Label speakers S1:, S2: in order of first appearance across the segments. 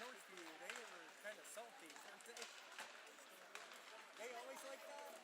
S1: Northview, they were kind of salty, weren't they? They always like that?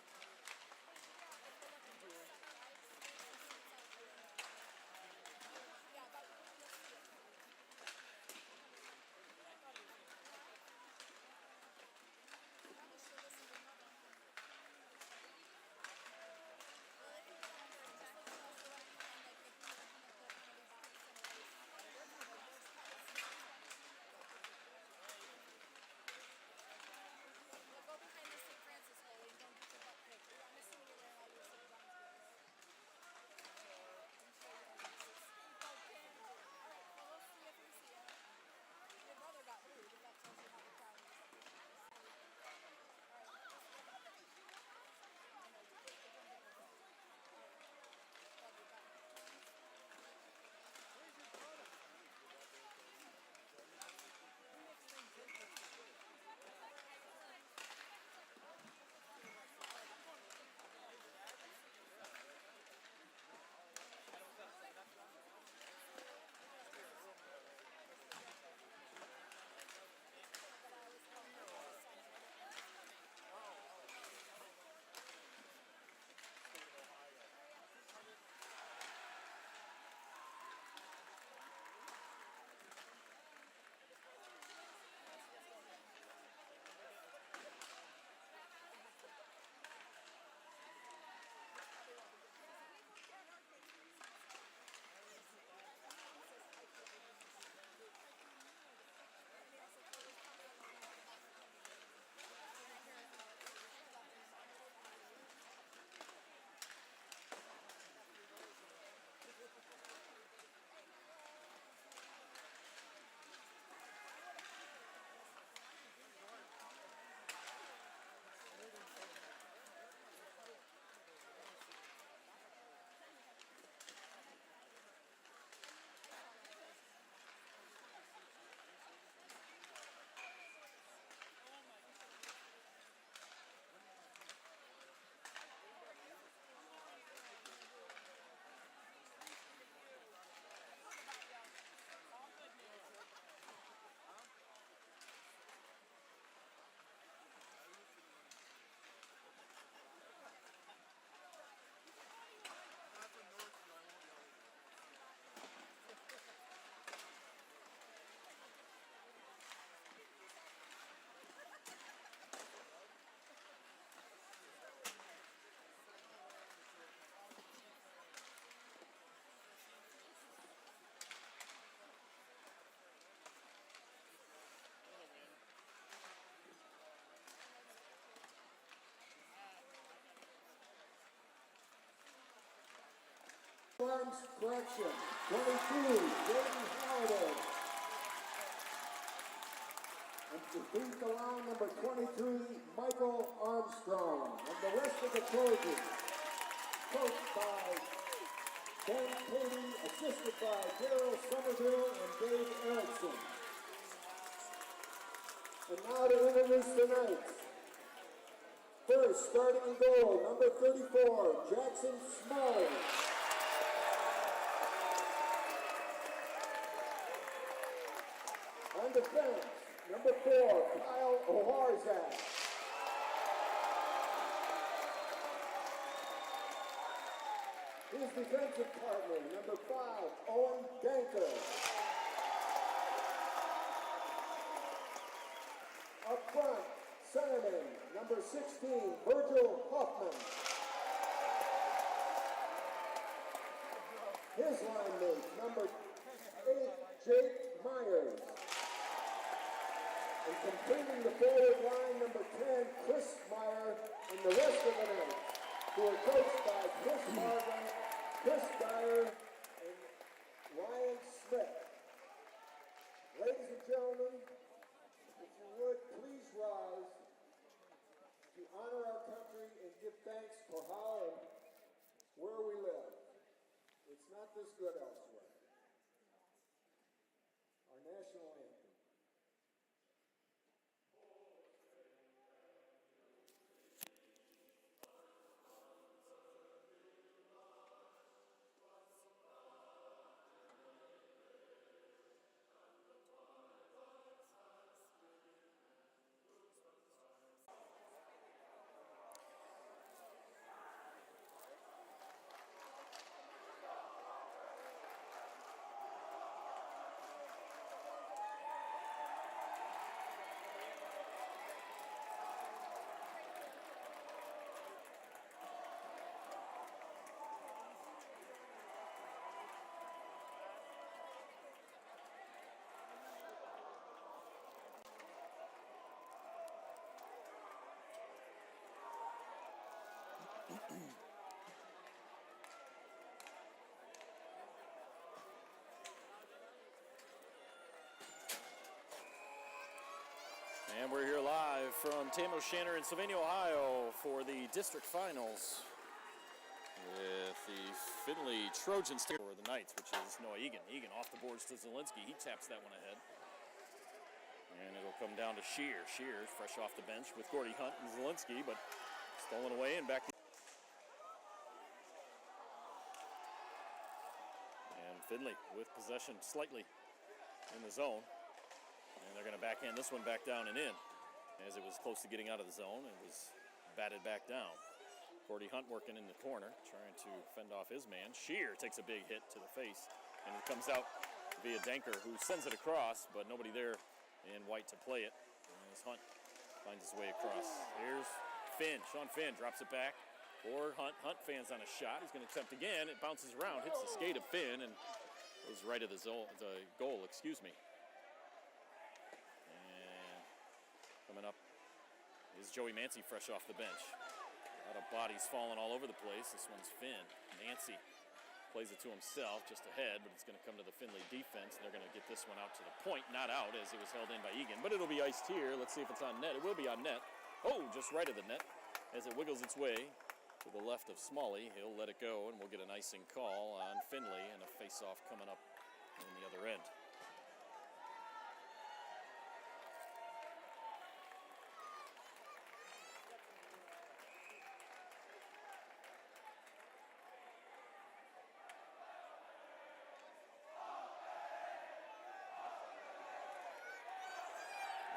S2: Arms correction, 22, Jaden Halliday. And to beat the line, number 23, Michael Armstrong. And the rest of the Trojans, coached by Ben Cady, assisted by Daryl Somerville and Dave Erickson. And now to introduce the Knights. First, starting in goal, number 34, Jackson Smalley. On defense, number 4, Kyle Oharzak. His defensive partner, number 5, Owen Danker. Up front, centerman, number 16, Virgil Hoffman. His line mate, number 8, Jake Myers. And completing the forward line, number 10, Chris Meyer, and the rest of the Knights, who are coached by Chris Marvin, Chris Dyer, and Ryan Smith. Ladies and gentlemen, if you would, please rise to honor our country and give thanks for how and where we live. It's not this good elsewhere. Our national anthem.
S3: And we're here live from Tam O'Shanter in Sylvania, Ohio for the district finals with the Finley Trojans for the Knights, which is Noah Egan. Egan off the boards to Zielinski. He taps that one ahead. And it'll come down to Shear. Shear fresh off the bench with Gordy Hunt and Zielinski, but stolen away and back. And Finley with possession slightly in the zone. And they're going to backhand this one back down and in. As it was close to getting out of the zone, it was batted back down. Gordy Hunt working in the corner, trying to fend off his man. Shear takes a big hit to the face, and it comes out via Danker, who sends it across, but nobody there in white to play it. And as Hunt finds his way across. Here's Finn. Sean Finn drops it back for Hunt. Hunt fans on a shot. He's going to attempt again. It bounces around, hits the skate of Finn, and goes right of the goal, excuse me. Coming up is Joey Mancy fresh off the bench. A lot of bodies falling all over the place. This one's Finn. Mancy plays it to himself just ahead, but it's going to come to the Finley defense. And they're going to get this one out to the point. Not out as it was held in by Egan, but it'll be iced here. Let's see if it's on net. It will be on net. Oh, just right of the net as it wiggles its way to the left of Smalley. He'll let it go, and we'll get an icing call on Finley and a face-off coming up in the other end.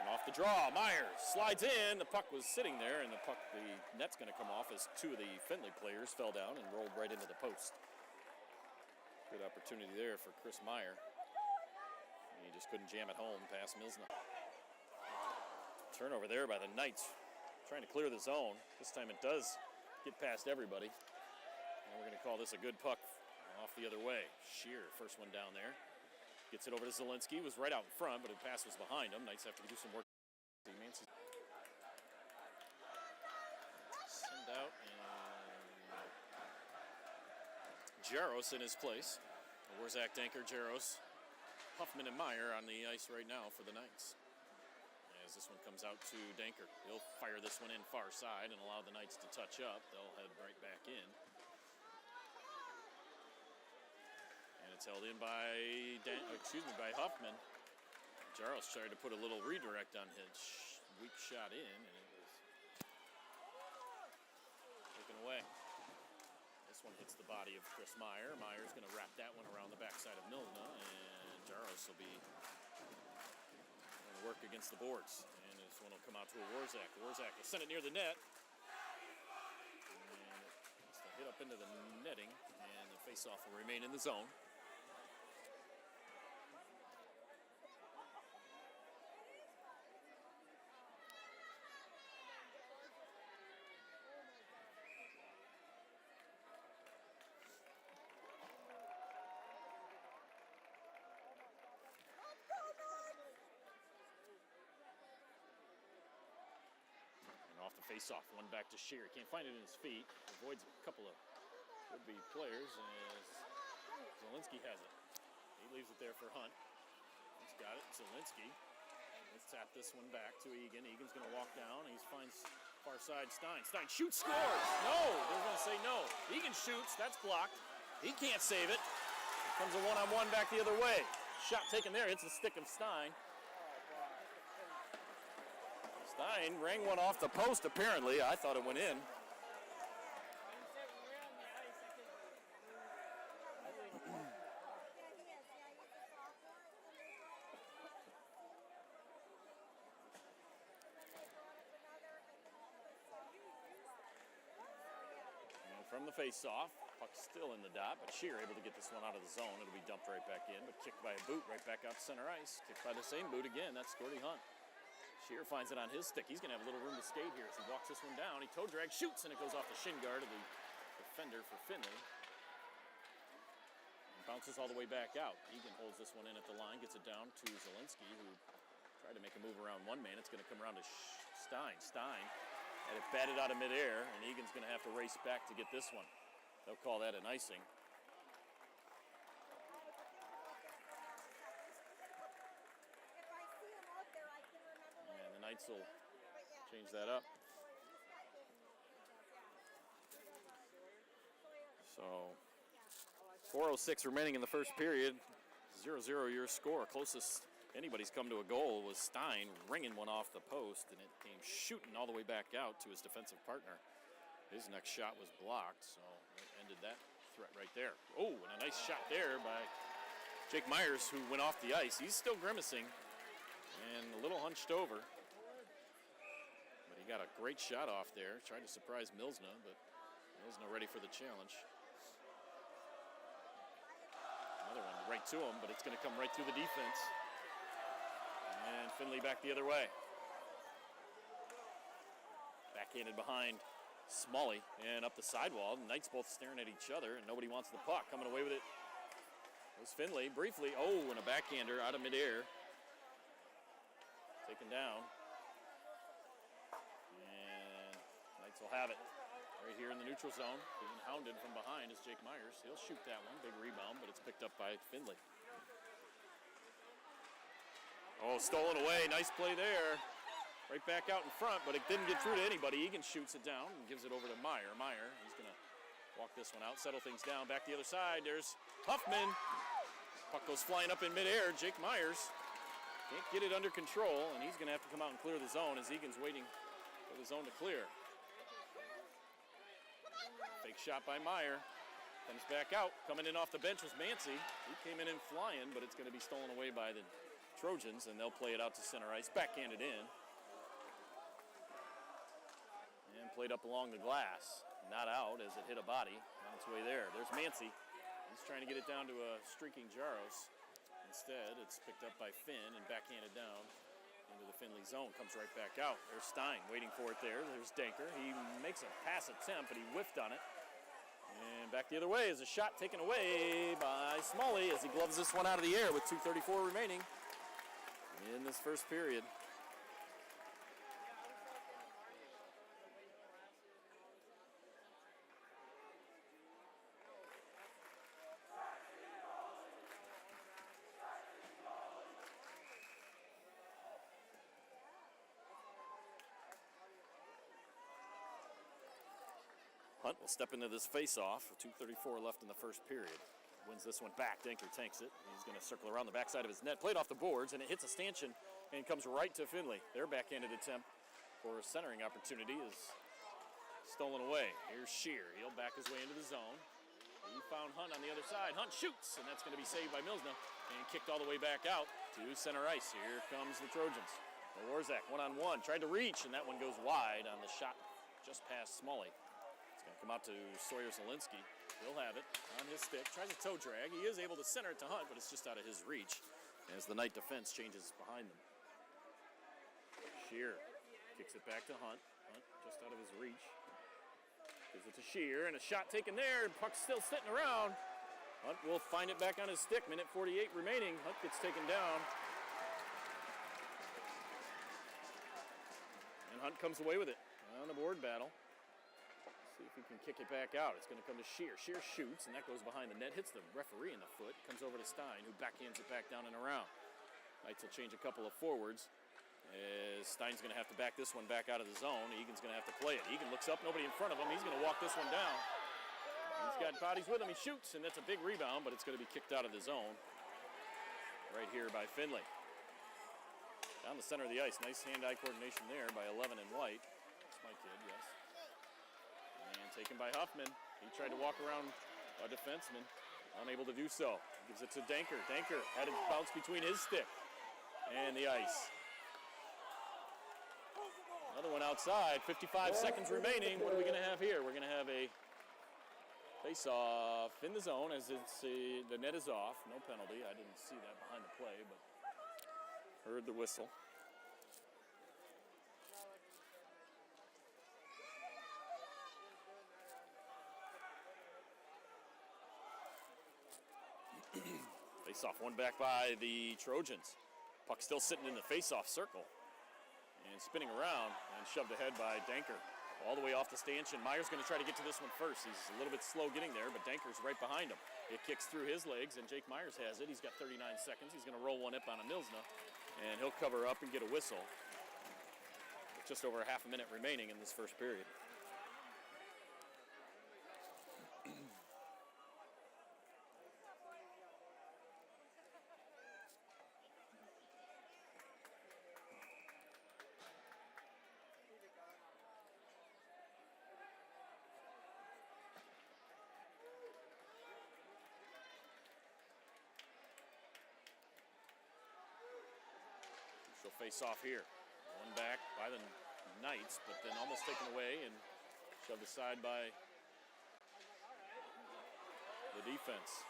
S3: Off the draw, Myers slides in. The puck was sitting there, and the net's going to come off as two of the Finley players fell down and rolled right into the post. Good opportunity there for Chris Meyer. He just couldn't jam it home past Milsna. Turnover there by the Knights, trying to clear the zone. This time it does get past everybody. And we're going to call this a good puck off the other way. Shear, first one down there. Gets it over to Zielinski. Was right out in front, but the pass was behind him. Knights have to do some work. Send out and Jaros in his place. Warzak, Danker, Jaros, Huffman, and Meyer on the ice right now for the Knights. As this one comes out to Danker. He'll fire this one in far side and allow the Knights to touch up. They'll head right back in. It's held in by by Huffman. Jaros tried to put a little redirect on his weak shot in, and it was taken away. This one hits the body of Chris Meyer. Meyer's going to wrap that one around the backside of Milna, and Jaros will be going to work against the boards. And this one will come out to a Warzak. Warzak will send it near the net. And it's to hit up into the netting, and the face-off will remain in the zone. Off the face-off, one back to Shear. Can't find it in his feet. Avoids a couple of would-be players as Zielinski has it. He leaves it there for Hunt. He's got it. Zielinski. Let's tap this one back to Egan. Egan's going to walk down. He finds far side Stein. Stein shoots, scores! No! They're going to say no. Egan shoots. That's blocked. He can't save it. Comes a one-on-one back the other way. Shot taken there. Hits the stick of Stein. Stein rang one off the post, apparently. I thought it went in. And from the face-off, puck still in the dot, but Shear able to get this one out of the zone. It'll be dumped right back in, but kicked by a boot right back out to center ice. Kicked by the same boot again. That's Gordy Hunt. Shear finds it on his stick. He's going to have a little room to skate here as he walks this one down. He toe drag, shoots, and it goes off the shin guard of the defender for Finley. And bounces all the way back out. Egan holds this one in at the line, gets it down to Zielinski, who tried to make a move around one man. It's going to come around to Stein. Stein had it batted out of midair, and Egan's going to have to race back to get this one. They'll call that an icing. Knights will change that up. So 4:06 remaining in the first period. 0-0 your score. Closest anybody's come to a goal was Stein ringing one off the post, and it came shooting all the way back out to his defensive partner. His next shot was blocked, so it ended that threat right there. Oh, and a nice shot there by Jake Myers, who went off the ice. He's still grimacing and a little hunched over. Got a great shot off there. Tried to surprise Milsna, but Milsna ready for the challenge. Another one right to him, but it's going to come right through the defense. And Finley back the other way. Backhanded behind Smalley and up the sidewall. The Knights both staring at each other, and nobody wants the puck. Coming away with it was Finley briefly. Oh, and a backhander out of midair. Taken down. Will have it right here in the neutral zone. Being hounded from behind is Jake Myers. He'll shoot that one. Big rebound, but it's picked up by Finley. Oh, stolen away. Nice play there. Right back out in front, but it didn't get through to anybody. Egan shoots it down and gives it over to Meyer. Meyer, he's going to walk this one out, settle things down. Back the other side. There's Huffman. Puck goes flying up in midair. Jake Myers can't get it under control, and he's going to have to come out and clear the zone as Egan's waiting for the zone to clear. Fake shot by Meyer. Comes back out. Coming in off the bench was Mancy. He came in flying, but it's going to be stolen away by the Trojans, and they'll play it out to center ice. Backhanded in. And played up along the glass. Not out as it hit a body on its way there. There's Mancy. He's trying to get it down to a streaking Jaros. Instead, it's picked up by Finn and backhanded down into the Finley zone. Comes right back out. There's Stein waiting for it there. There's Danker. He makes a pass attempt, but he whiffed on it. And back the other way is a shot taken away by Smalley as he gloves this one out of the air with 2:34 remaining in this first period. Hunt will step into this face-off with 2:34 left in the first period. wins this one back. Denker tanks it. He's going to circle around the backside of his net. Played off the boards, and it hits a stanchion and comes right to Finley. Their backhanded attempt for a centering opportunity is stolen away. Here's Shear. He'll back his way into the zone. He found Hunt on the other side. Hunt shoots, and that's going to be saved by Milsna and kicked all the way back out to center ice. Here comes the Trojans. Warzak one-on-one. Tried to reach, and that one goes wide on the shot just past Smalley. It's going to come out to Sawyer Zielinski. He'll have it on his stick. Tries a toe drag. He is able to center it to Hunt, but it's just out of his reach as the Knight defense changes behind them. Shear kicks it back to Hunt. Hunt just out of his reach. Gives it to Shear, and a shot taken there, and puck's still sitting around. Hunt will find it back on his stick. Minute 48 remaining. Hunt gets taken down. And Hunt comes away with it on the board battle. See if he can kick it back out. It's going to come to Shear. Shear shoots, and that goes behind the net. Hits the referee in the foot. Comes over to Stein, who backhands it back down and around. Knights will change a couple of forwards. As Stein's going to have to back this one back out of the zone. Egan's going to have to play it. Egan looks up, nobody in front of him. He's going to walk this one down. He's got bodies with him. He shoots, and that's a big rebound, but it's going to be kicked out of the zone. Right here by Finley. Down the center of the ice. Nice hand-eye coordination there by 11 and White. That's my kid, yes. And taken by Huffman. He tried to walk around a defenseman. Unable to do so. Gives it to Denker. Denker had it bounce between his stick and the ice. Another one outside, 55 seconds remaining. What are we going to have here? We're going to have a face-off in the zone as the net is off. No penalty. I didn't see that behind the play, but heard the whistle. Face-off, one back by the Trojans. Puck still sitting in the face-off circle. And spinning around and shoved ahead by Denker. All the way off the stanchion. Meyer's going to try to get to this one first. He's a little bit slow getting there, but Denker's right behind him. It kicks through his legs, and Jake Myers has it. He's got 39 seconds. He's going to roll one up on a Milsna, and he'll cover up and get a whistle. With just over half a minute remaining in this first period. She'll face off here. One back by the Knights, but then almost taken away and shoved aside by the defense.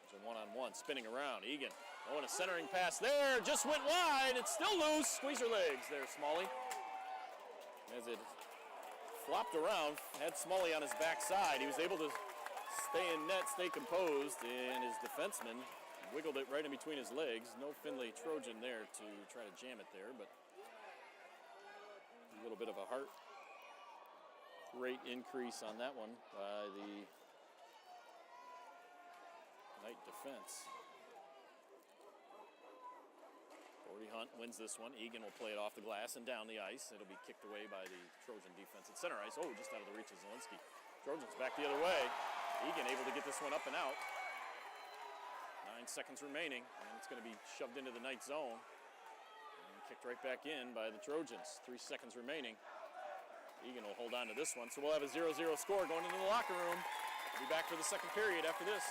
S3: There's a one-on-one spinning around. Egan, oh, and a centering pass there. Just went wide. It's still loose. Squeeze her legs there, Smalley. As it flopped around, had Smalley on his backside. He was able to stay in net, stay composed, and his defenseman wiggled it right in between his legs. No Finley Trojan there to try to jam it there, but a little bit of a heart rate increase on that one by the Knight defense. Brody Hunt wins this one. Egan will play it off the glass and down the ice. It'll be kicked away by the Trojan defense at center ice. Oh, just out of the reach of Zielinski. Trojans back the other way. Egan able to get this one up and out. 9 seconds remaining, and it's going to be shoved into the Knight zone and kicked right back in by the Trojans. 3 seconds remaining. Egan will hold on to this one, so we'll have a 0-0 score going into the locker room. We'll be back for the second period after this.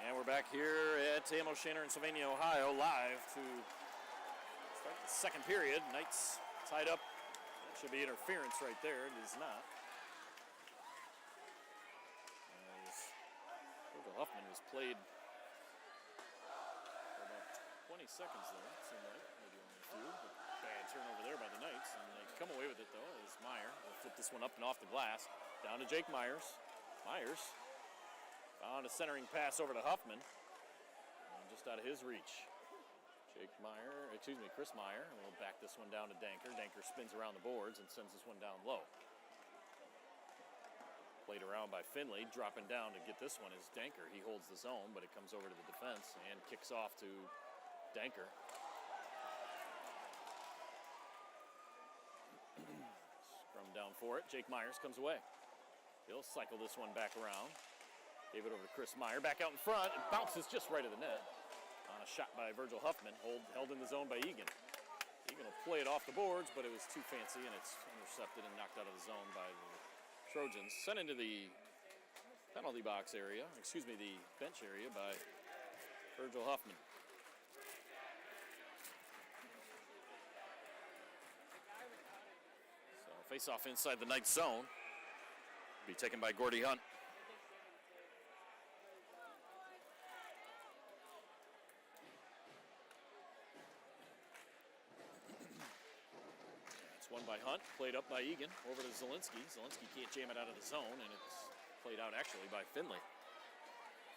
S3: And we're back here at Amo Shanner in Sylvania, Ohio, live to start the second period. Knights tied up. That should be interference right there. It is not. As Virgil Huffman was played for about 20 seconds there, it seemed like. Maybe only a few. But bad turnover there by the Knights. And they come away with it, though, as Meyer will flip this one up and off the glass. Down to Jake Myers. Myers found a centering pass over to Huffman. And just out of his reach. Chris Meyer, and we'll back this one down to Danker. Danker spins around the boards and sends this one down low. Played around by Finley, dropping down to get this one is Danker. He holds the zone, but it comes over to the defense and kicks off to Danker. Scrum down for it. Jake Myers comes away. He'll cycle this one back around. Gave it over to Chris Meyer. Back out in front. It bounces just right of the net. On a shot by Virgil Huffman. Held in the zone by Egan. Egan will play it off the boards, but it was too fancy, and it's intercepted and knocked out of the zone by the Trojans. Sent into the penalty box area. The bench area by Virgil Huffman. So face off inside the Knights zone. Be taken by Gordy Hunt. One by Hunt, played up by Egan, over to Zielinski. Zielinski can't jam it out of the zone, and it's played out actually by Finley.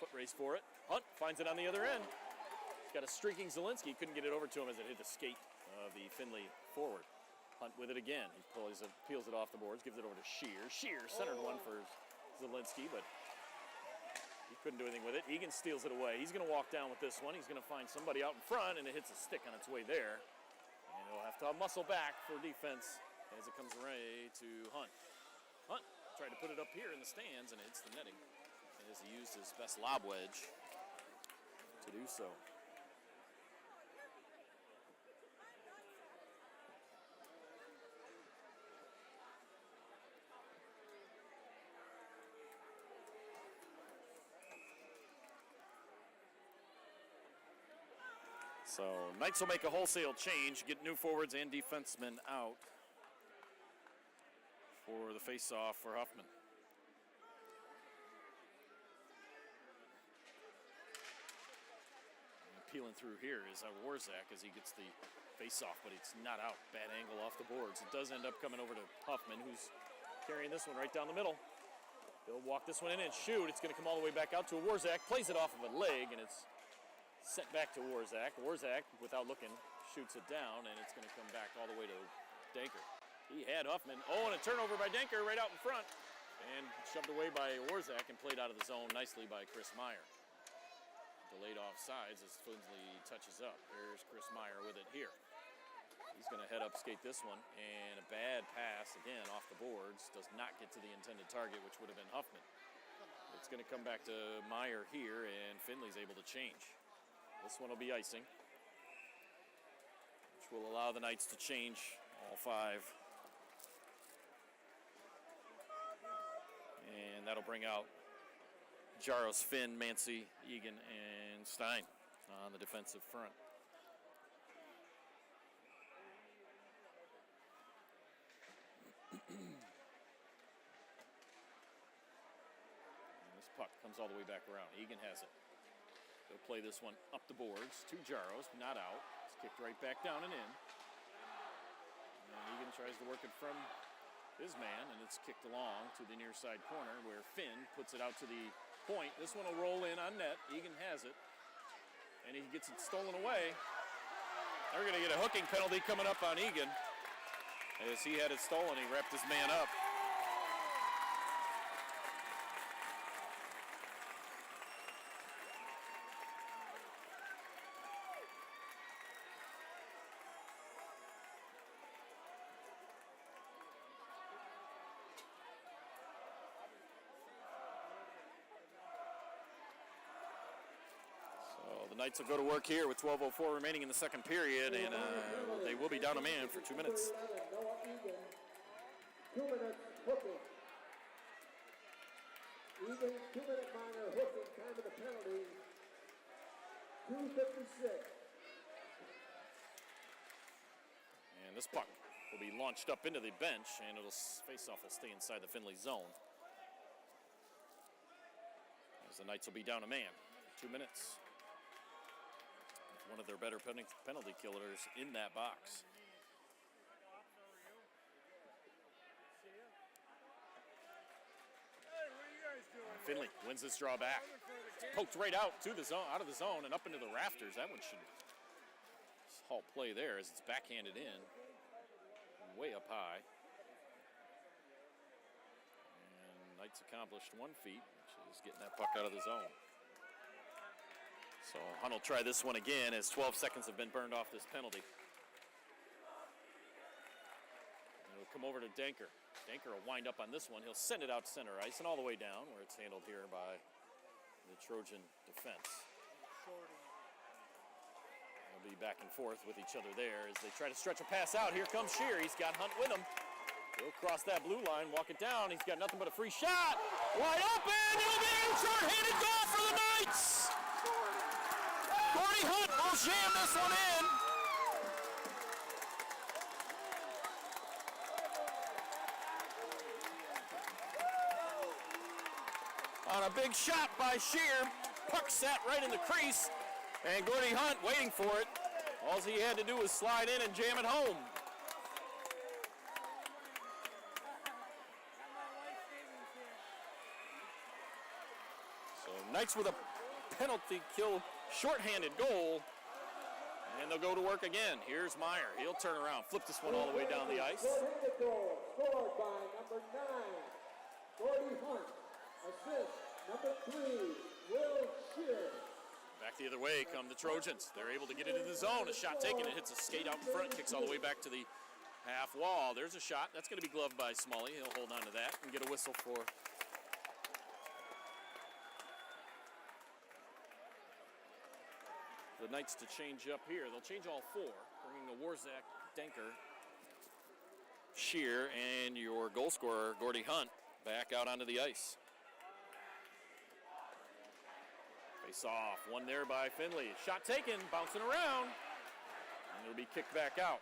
S3: Foot race for it. Hunt finds it on the other end. He's got a streaking Zielinski, couldn't get it over to him as it hit the skate of the Finley forward. Hunt with it again. He peels it off the boards, gives it over to Shear. Shear centered one for Zielinski, but he couldn't do anything with it. Egan steals it away. He's going to walk down with this one. He's going to find somebody out in front, and it hits a stick on its way there. He'll have to muscle back for defense as it comes right to Hunt. Hunt tried to put it up here in the stands and hits the netting as he used his best lob wedge to do so. So Knights will make a wholesale change, get new forwards and defensemen out for the face-off for Huffman. And peeling through here is Warzak as he gets the face-off, but it's not out. Bad angle off the boards. It does end up coming over to Huffman, who's carrying this one right down the middle. He'll walk this one in and shoot. It's going to come all the way back out to Warzak. Plays it off of a leg, and it's sent back to Warzak. Warzak, without looking, shoots it down, and it's going to come back all the way to Danker. He had Huffman. Oh, and a turnover by Danker right out in front. And shoved away by Warzak and played out of the zone nicely by Chris Meyer. Delayed offsides as Finley touches up. Here's Chris Meyer with it here. He's going to head up, skate this one, and a bad pass, again, off the boards. Does not get to the intended target, which would have been Huffman. It's going to come back to Meyer here, and Finley's able to change. This one will be icing, which will allow the Knights to change all five. And that'll bring out Jaros, Finn, Mancy, Egan, and Stein on the defensive front. And this puck comes all the way back around. Egan has it. They'll play this one up the boards to Jaros, not out. It's kicked right back down and in. And Egan tries to work it from his man, and it's kicked along to the near side corner where Finn puts it out to the point. This one will roll in on net. Egan has it, and he gets it stolen away. They're going to get a hooking penalty coming up on Egan. As he had it stolen, he wrapped his man up. The Knights will go to work here with 12:04 remaining in the second period, and they will be down a man for 2 minutes.
S2: 2 minutes hooking. Egan, 2-minute minor hooking, time of the penalty, 2:56.
S3: And this puck will be launched up into the bench, and face-off will stay inside the Findlay zone. As the Knights will be down a man. 2 minutes. One of their better penalty killers in that box. Findlay wins this draw back. Poked right out to the zone, out of the zone, and up into the rafters. That one should halt play there as it's backhanded in, way up high. And Knights accomplished 1 feat, which is getting that puck out of the zone. So Hunt will try this one again as 12 seconds have been burned off this penalty. And it'll come over to Danker. Danker will wind up on this one. He'll send it out to center ice and all the way down where it's handled here by the Trojan defense. They'll be back and forth with each other there as they try to stretch a pass out. Here comes Shear. He's got Hunt with him. He'll cross that blue line, walk it down. He's got nothing but a free shot. Wide open. It'll be a short-handed goal for the Knights. Gordy Hunt will jam this one in. On a big shot by Shear. Puck sat right in the crease. And Gordy Hunt waiting for it. All he had to do was slide in and jam it home. So Knights with a penalty kill shorthanded goal. And they'll go to work again. Here's Meyer. He'll turn around, flip this one all the way down the ice.
S2: Shorthanded goal scored by number 9, Gordy Hunt. Assist number 3, Will Shear.
S3: Back the other way come the Trojans. They're able to get it in the zone. A shot taken. It hits a skate out in front, kicks all the way back to the half wall. There's a shot. That's going to be gloved by Smalley. He'll hold on to that and get a whistle for the Knights to change up here. They'll change all 4, bringing the Warzak, Danker, Shear, and your goal scorer, Gordy Hunt, back out onto the ice. Face off, one there by Findlay. Shot taken, bouncing around, and it'll be kicked back out.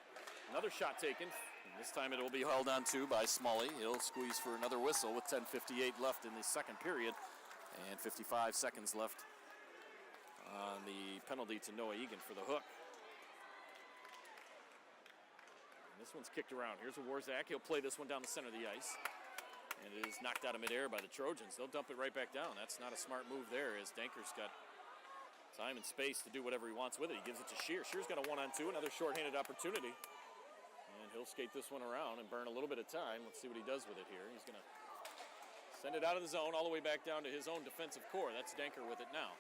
S3: Another shot taken. And this time it will be held on to by Smalley. He'll squeeze for another whistle with 10:58 left in the second period and 55 seconds left on the penalty to Noah Egan for the hook. And this one's kicked around. Here's a Warzak. He'll play this one down the center of the ice. And it is knocked out of midair by the Trojans. They'll dump it right back down. That's not a smart move there as Danker's got time and space to do whatever he wants with it. He gives it to Shear. Shear's got a 1-on-2, another shorthanded opportunity. And he'll skate this one around and burn a little bit of time. Let's see what he does with it here. He's going to send it out of the zone all the way back down to his own defensive core. That's Danker with it now.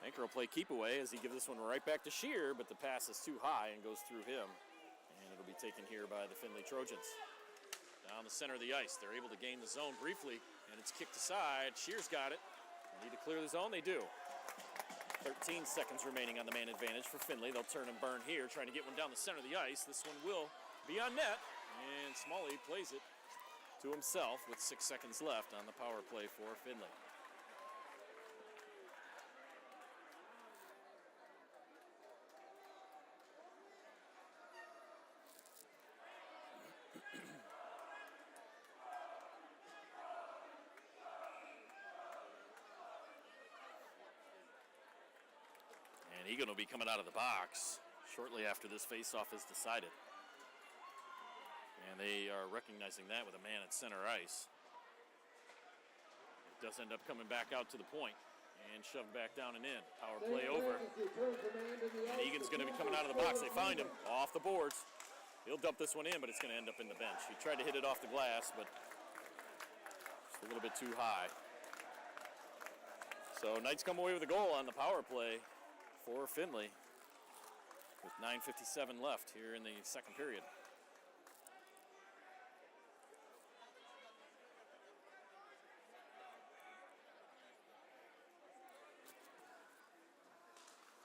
S3: Danker will play keep away as he gives this one right back to Shear, but the pass is too high and goes through him. And it'll be taken here by the Findlay Trojans. Down the center of the ice. They're able to gain the zone briefly, and it's kicked aside. Shear's got it. They need to clear the zone. They do. 13 seconds remaining on the man advantage for Findlay. They'll turn and burn here, trying to get one down the center of the ice. This one will be on net, and Smalley plays it to himself with 6 seconds left on the power play for Findlay. And Egan will be coming out of the box shortly after this faceoff is decided. And they are recognizing that with a man at center ice. It does end up coming back out to the point and shoved back down and in. Power play over. And Egan's going to be coming out of the box. They find him off the boards. He'll dump this one in, but it's going to end up in the bench. He tried to hit it off the glass, but just a little bit too high. So Knights come away with a goal on the power play for Findlay with 9:57 left here in the second period.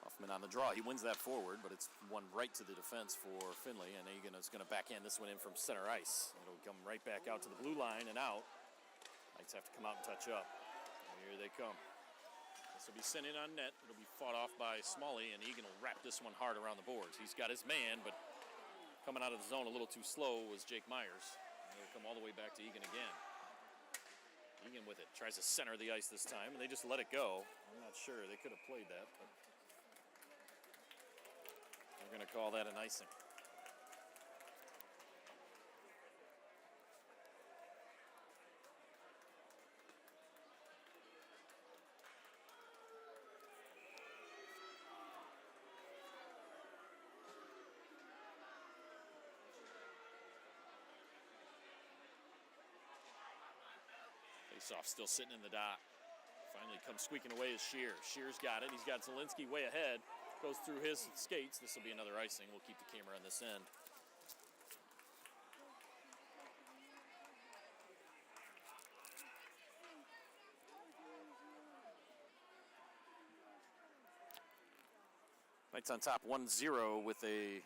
S3: Hoffman on the draw. He wins that forward, but it's one right to the defense for Findlay, and Egan is going to backhand this one in from center ice. It'll come right back out to the blue line and out. Knights have to come out and touch up. And here they come. This will be sent in on net. It'll be fought off by Smalley, and Egan will wrap this one hard around the boards. He's got his man, but coming out of the zone a little too slow was Jake Myers. And he'll come all the way back to Egan again. Egan with it, tries to center the ice this time, and they just let it go. I'm not sure. They could have played that, but we're going to call that an icing. Face-off still sitting in the dot. Finally comes squeaking away is Shear. Shear's got it. He's got Zielinski way ahead. Goes through his skates. This will be another icing. We'll keep the camera on this end. Knights on top 1-0 with a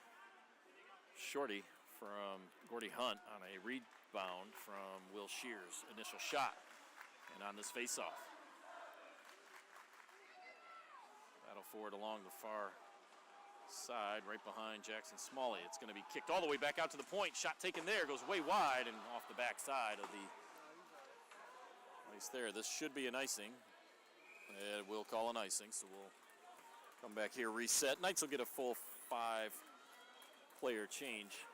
S3: shorty from Gordy Hunt on a rebound from Will Shear's initial shot. And on this face-off. Battle forward along the far side, right behind Jackson Smalley. It's going to be kicked all the way back out to the point. Shot taken there, goes way wide and off the back side of the ice there. This should be an icing. It will call an icing, so we'll come back here, reset. Knights will get a full 5-player change.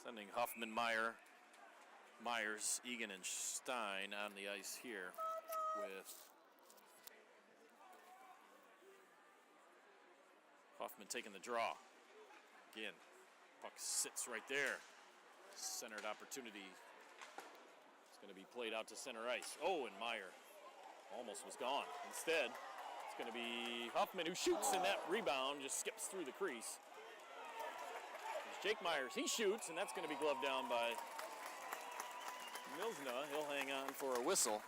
S3: Sending Huffman, Myers, Egan, and Stein on the ice here with Huffman taking the draw. Again, puck sits right there. Centered opportunity. It's going to be played out to center ice. Oh, and Meyer almost was gone. Instead, it's going to be Huffman who shoots, and that rebound just skips through the crease. Jake Myers, he shoots, and that's going to be gloved down by Milsna. He'll hang on for a whistle.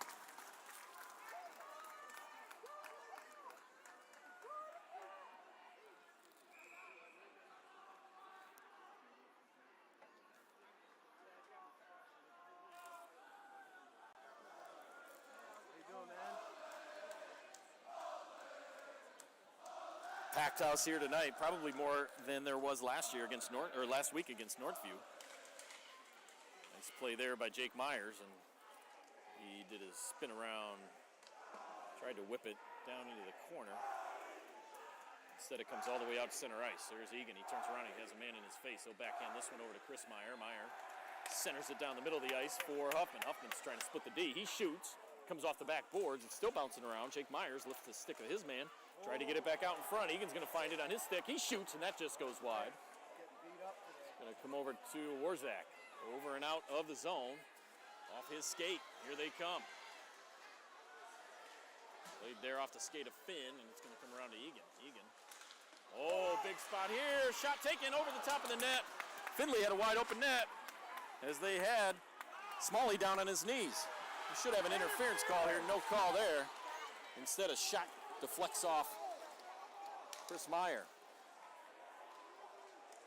S1: How you doing, man?
S3: Packed house here tonight, probably more than there was last year against last week against Northview. Nice play there by Jake Myers, and he did his spin around, tried to whip it down into the corner. Instead, it comes all the way out to center ice. There's Egan. He turns around. He has a man in his face. He'll backhand this one over to Chris Meyer. Meyer centers it down the middle of the ice for Huffman. Huffman's trying to split the D. He shoots, comes off the back boards. It's still bouncing around. Jake Myers lifts the stick of his man. Tried to get it back out in front. Egan's going to find it on his stick. He shoots, and that just goes wide.
S1: Getting beat up today.
S3: Going to come over to Warzak. Over and out of the zone. Off his skate. Here they come. Played there off the skate of Finn, and it's going to come around to Egan. Egan. Oh, big spot here. Shot taken over the top of the net. Finley had a wide open net as they had Smalley down on his knees. We should have an interference call here. No call there. Instead, a shot deflects off Chris Meyer.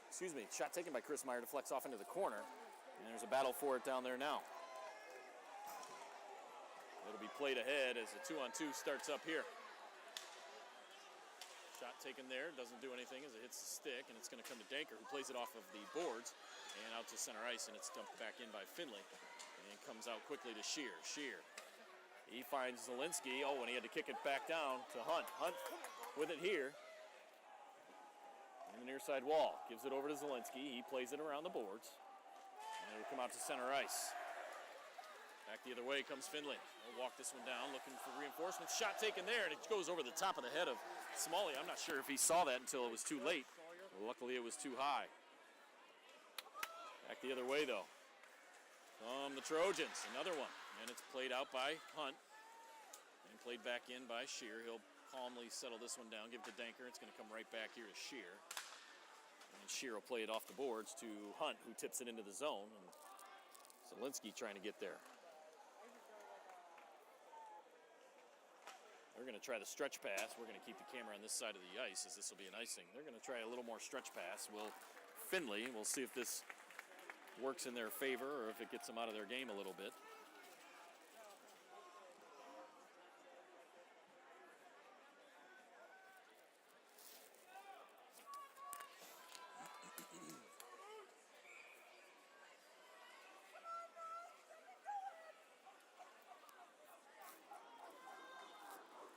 S3: Excuse me, shot taken by Chris Meyer, deflects off into the corner. And there's a battle for it down there now. It'll be played ahead as the 2-on-2 starts up here. Shot taken there, doesn't do anything as it hits the stick, and it's going to come to Danker, who plays it off of the boards and out to center ice, and it's dumped back in by Finley. And it comes out quickly to Shear. Shear. He finds Zielinski. Oh, and he had to kick it back down to Hunt. Hunt with it here. In the near side wall. Gives it over to Zielinski. He plays it around the boards. And it'll come out to center ice. Back the other way comes Finley. He'll walk this one down, looking for reinforcements. Shot taken there, and it goes over the top of the head of Smalley. I'm not sure if he saw that until it was too late. Luckily, it was too high. Back the other way, though. The Trojans, another one. And it's played out by Hunt and played back in by Shear. He'll calmly settle this one down, give it to Danker. It's going to come right back here to Shear. And Shear will play it off the boards to Hunt, who tips it into the zone. And Zielinski trying to get there. They're going to try the stretch pass. We're going to keep the camera on this side of the ice as this will be an icing. They're going to try a little more stretch pass. Finley, we'll see if this works in their favor or if it gets them out of their game a little bit.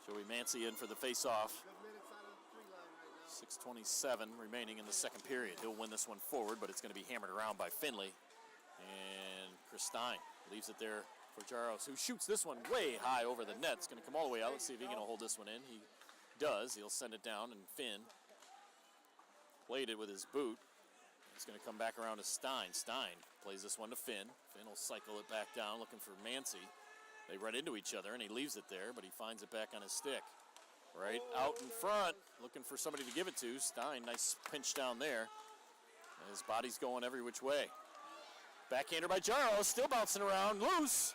S3: Joey Mancy in for the face-off. 6:27 remaining in the second period. He'll win this one forward, but it's going to be hammered around by Finley. And Chris Stein leaves it there for Jaros, who shoots this one way high over the net. It's going to come all the way out. Let's see if he can hold this one in. He does. He'll send it down, and Finn played it with his boot. It's going to come back around to Stein. Stein plays this one to Finn. Finn will cycle it back down, looking for Mancy. They run into each other, and he leaves it there, but he finds it back on his stick. Right out in front, looking for somebody to give it to. Stein, nice pinch down there. His body's going every which way. Backhander by Jaros, still bouncing around, loose.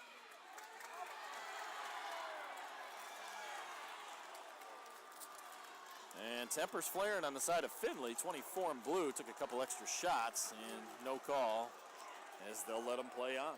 S3: And tempers flaring on the side of Finley. 24 in blue, took a couple extra shots, and no call as they'll let him play on.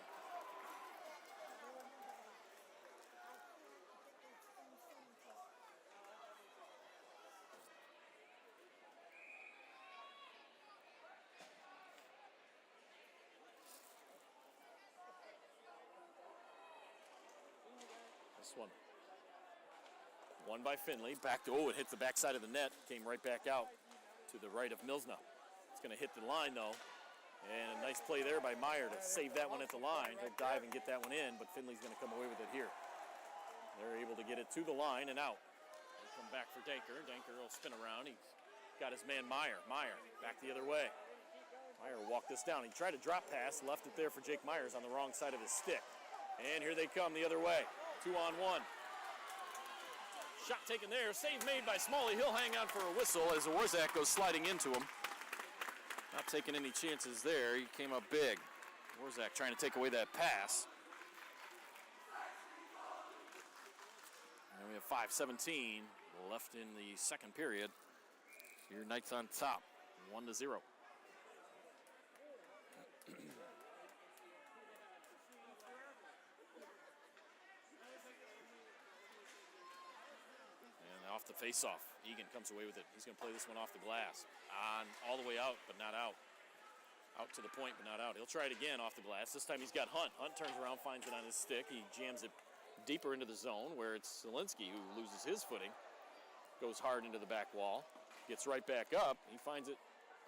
S3: This one. One by Finley. Back to, it hit the backside of the net. Came right back out to the right of Milsna. It's going to hit the line, though. And a nice play there by Meyer to save that one at the line. He'll dive and get that one in, but Finley's going to come away with it here. They're able to get it to the line and out. They'll come back for Danker. Danker will spin around. He's got his man Meyer. Meyer back the other way. Meyer walked this down. He tried to drop pass, left it there for Jake Myers on the wrong side of his stick. And here they come the other way. 2-on-1. Shot taken there. Save made by Smalley. He'll hang on for a whistle as Warzak goes sliding into him. Not taking any chances there. He came up big. Warzak trying to take away that pass. And we have 5:17 left in the second period. Your Knights on top, 1-0. Off the face-off. Egan comes away with it. He's going to play this one off the glass. On all the way out, but not out. Out to the point, but not out. He'll try it again off the glass. This time he's got Hunt. Hunt turns around, finds it on his stick. He jams it deeper into the zone where it's Zielinski who loses his footing. Goes hard into the back wall. Gets right back up. He finds it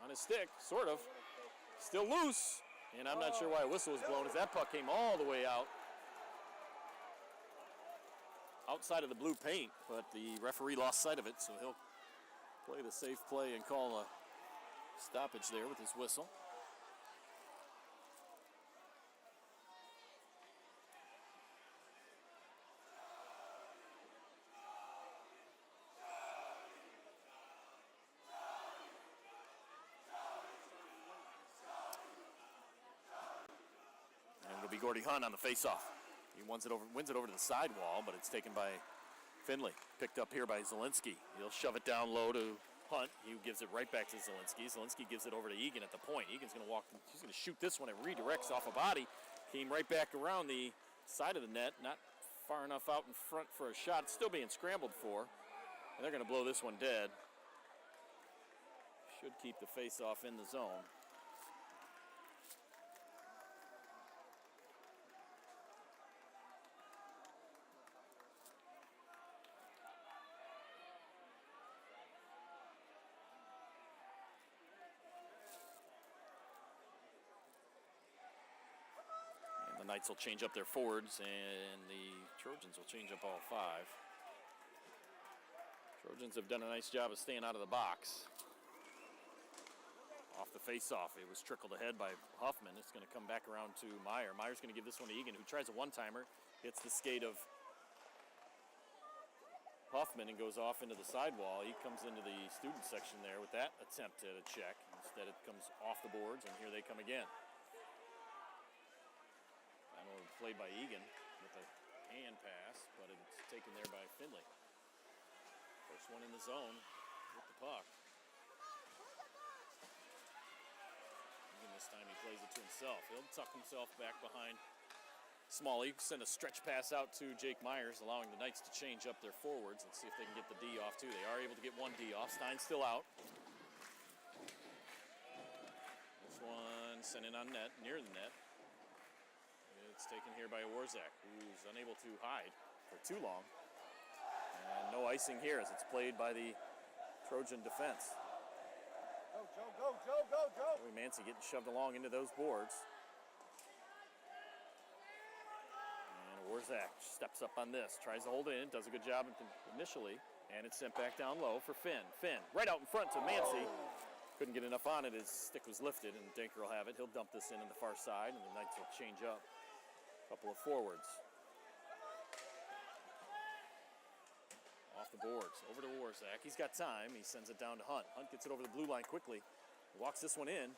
S3: on his stick, sort of. Still loose. And I'm not sure why a whistle was blown as that puck came all the way out. Outside of the blue paint, but the referee lost sight of it, so he'll play the safe play and call a stoppage there with his whistle. And it'll be Gordy Hunt on the face-off. He wins it over to the sidewall, but it's taken by Finley. Picked up here by Zielinski. He'll shove it down low to Hunt. He gives it right back to Zielinski. Zielinski gives it over to Egan at the point. Egan's going to walk. He's going to shoot this one. It redirects off a body. Came right back around the side of the net. Not far enough out in front for a shot. It's still being scrambled for. And they're going to blow this one dead. Should keep the face-off in the zone. The Knights will change up their forwards, and the Trojans will change up all five. Trojans have done a nice job of staying out of the box. Off the face-off, it was trickled ahead by Huffman. It's going to come back around to Meyer. Meyer's going to give this one to Egan, who tries a one-timer, hits the skate of Huffman and goes off into the sidewall. He comes into the student section there with that attempt at a check. Instead, it comes off the boards, and here they come again. Played by Egan with a hand pass, but it's taken there by Finley. First one in the zone with the puck. Egan will This time he plays it to himself. He'll tuck himself back behind Smalley, send a stretch pass out to Jake Myers, allowing the Knights to change up their forwards and see if they can get the D off too. They are able to get one D off. Stein's still out. This one sent in on net, near the net. It's taken here by Warzak, who's unable to hide for too long. And no icing here as it's played by the Trojan defense.
S1: Go, Joe, go, Joe, go, Joe.
S3: Joey Mancy getting shoved along into those boards. And Warzak steps up on this, tries to hold it in, does a good job initially, and it's sent back down low for Finn. Finn, right out in front to Mancy. Couldn't get enough on it, his stick was lifted, and Danker will have it. He'll dump this in on the far side, and the Knights will change up. Couple of forwards. Off the boards, over to Warzak. He's got time. He sends it down to Hunt. Hunt gets it over the blue line quickly. Walks this one in.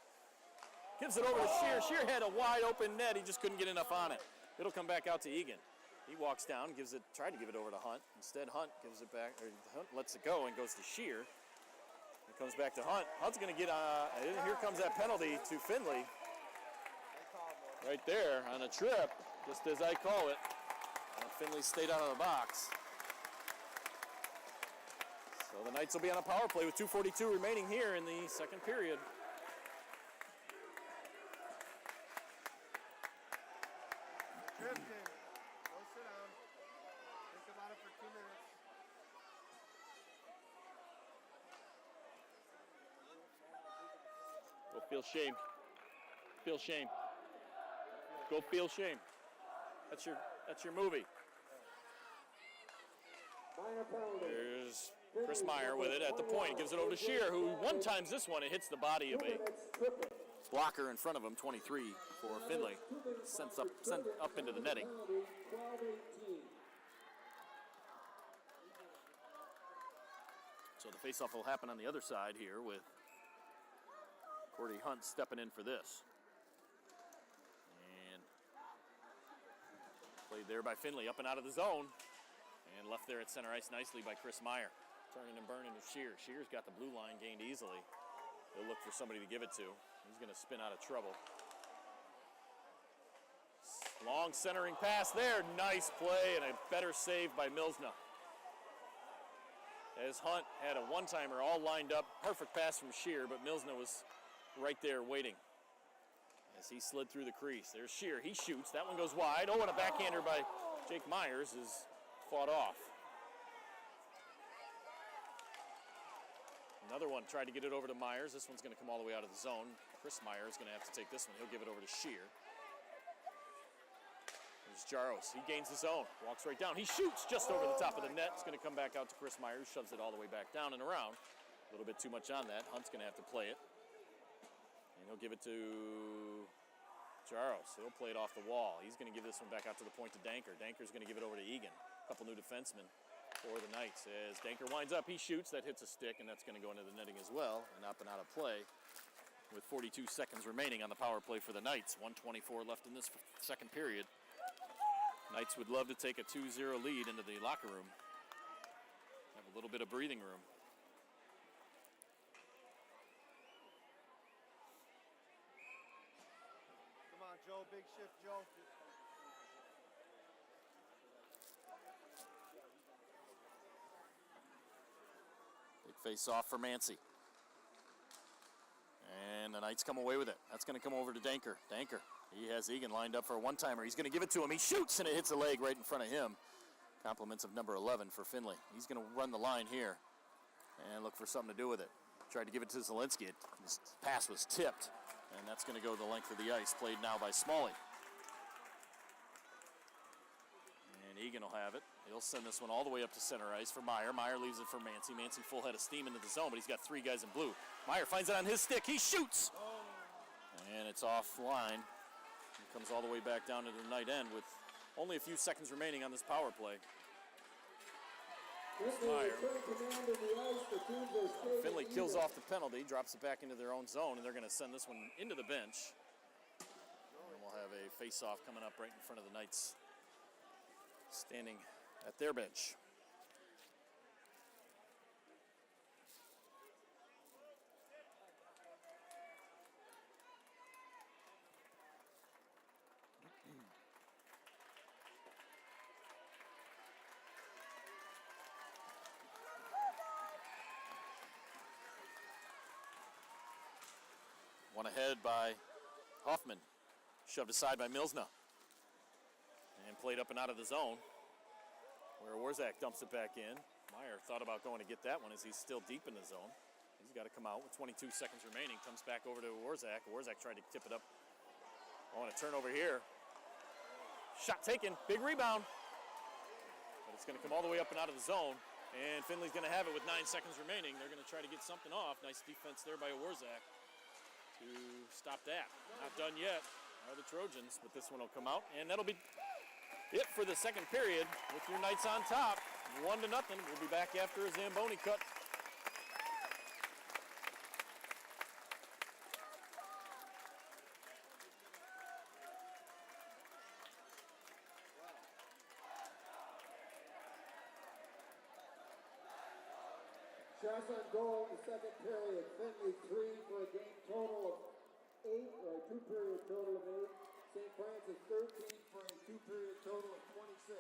S3: Gives it over to Shear. Shear had a wide open net. He just couldn't get enough on it. It'll come back out to Egan. He walks down, tried to give it over to Hunt. Instead, Hunt gives it back, or Hunt lets it go and goes to Shear. It comes back to Hunt. Hunt's going to get, here comes that penalty to Finley. Right there on a trip. Just as I call it. Finley stayed out of the box. So the Knights will be on a power play with 2:42 remaining here in the second period.
S1: Drifting. Go sit down. Think about it for 2 minutes.
S3: Go feel shame. Feel shame. Go feel shame. That's your movie. There's Chris Meyer with it at the point. Gives it over to Shear, who one times this one, it hits the body of a blocker in front of him, 23 for Finley. Sent up into the netting. So the faceoff will happen on the other side here with Cordy Hunt stepping in for this. And played there by Finley, up and out of the zone. And left there at center ice nicely by Chris Meyer. Turning and burning to Shear. Shear's got the blue line gained easily. He'll look for somebody to give it to. He's going to spin out of trouble. Long centering pass there. Nice play and a better save by Milsna. As Hunt had a one-timer all lined up. Perfect pass from Shear, but Milsna was right there waiting as he slid through the crease. There's Shear. He shoots. That one goes wide. Oh, and a backhander by Jake Myers is fought off. Another one tried to get it over to Myers. This one's going to come all the way out of the zone. Chris Meyer is going to have to take this one. He'll give it over to Shear. There's Jaros. He gains the zone. Walks right down. He shoots just over the top of the net. It's going to come back out to Chris Meyer, who shoves it all the way back down and around. A little bit too much on that. Hunt's going to have to play it. And he'll give it to Jaros. He'll play it off the wall. He's going to give this one back out to the point to Danker. Danker's going to give it over to Egan. A couple new defensemen for the Knights. As Danker winds up, he shoots. That hits a stick, and that's going to go into the netting as well. And up and out of play with 42 seconds remaining on the power play for the Knights. 1:24 left in this second period. Knights would love to take a 2-0 lead into the locker room. Have a little bit of breathing room.
S1: Come on, Joe. Big shift, Joe.
S3: Big face off for Mancy. And the Knights come away with it. That's going to come over to Danker. Danker, he has Egan lined up for a one-timer. He's going to give it to him. He shoots, and it hits a leg right in front of him. Compliments of number 11 for Finley. He's going to run the line here and look for something to do with it. Tried to give it to Zielinski. His pass was tipped, and that's going to go the length of the ice. Played now by Smalley. And Egan will have it. He'll send this one all the way up to center ice for Meyer. Meyer leaves it for Mancy. Mancy full head of steam into the zone, but he's got three guys in blue. Meyer finds it on his stick. He shoots! And it's offline. It comes all the way back down to the night end with only a few seconds remaining on this power play. Meyer. Finley kills off the penalty, drops it back into their own zone, and they're going to send this one into the bench. And we'll have a face-off coming up right in front of the Knights standing at their bench. One ahead by Hoffman. Shoved aside by Milsna. And played up and out of the zone, where Warzak dumps it back in. Meyer thought about going to get that one as he's still deep in the zone. He's got to come out with 22 seconds remaining. Comes back over to Warzak. Warzak tried to tip it up. On a turnover here. Shot taken. Big rebound. But it's going to come all the way up and out of the zone. And Finley's going to have it with 9 seconds remaining. They're going to try to get something off. Nice defense there by Warzak to stop that. Not done yet are the Trojans, but this one will come out. And that'll be it for the second period with your Knights on top. 1-0. We'll be back after a Zamboni cut.
S2: Shots on goal in the second period. Finley 3 for a game total of 8, or a 2-period total of 8. St. Francis 13 for a 2-period total of 26.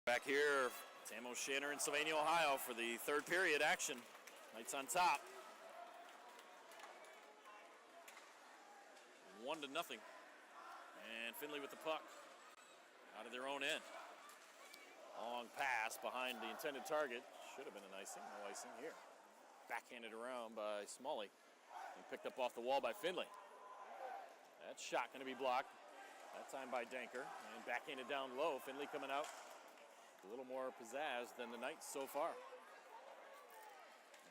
S3: Back here, Sam O'Shanner in Sylvania, Ohio for the third period action. Knights on top. 1-0. And Findlay with the puck out of their own end. Long pass behind the intended target. Should have been an icing. No icing here. Backhanded around by Smalley. And picked up off the wall by Findlay. That shot going to be blocked. That time by Danker. And backhanded down low. Findlay coming out a little more pizzazz than the Knights so far.